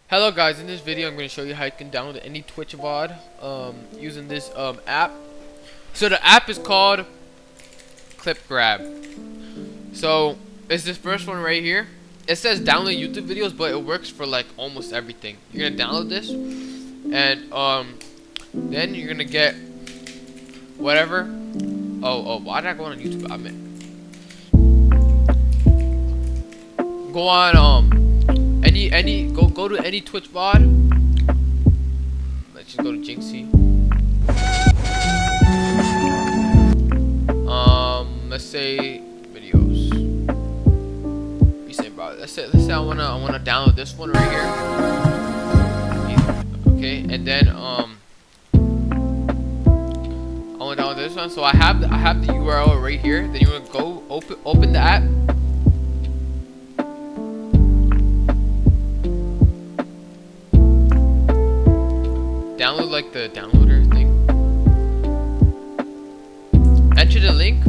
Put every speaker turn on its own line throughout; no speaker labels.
Hello guys, in this video I'm going to show you how you can download any Twitch VOD using this app. So the app is called Clip Grab. So it's this first one right here. It says download YouTube videos, but it works for like almost everything. You're going to download this and then you're going to get whatever. Oh, why did I go on YouTube? I meant go on go to any Twitch VOD. Let's just go to Jinxie. Let's say videos. What you say, bro? Let's say I wanna download this one right here. Okay, and then I wanna download this one. So I have the URL right here. Then you wanna go open the app. Download like the downloader thing. Enter the link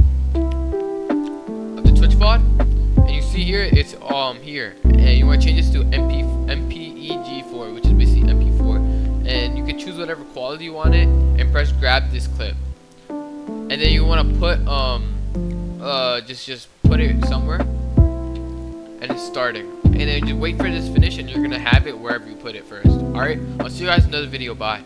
of the Twitch VOD, and you see here it's here, and you want to change this to MPEG4, which is basically MP4, and you can choose whatever quality you want it, and press grab this clip, and then you want to put just put it somewhere, and it's starting. And then just wait for this to finish, and you're gonna have it wherever you put it first. Alright, I'll see you guys in another video. Bye.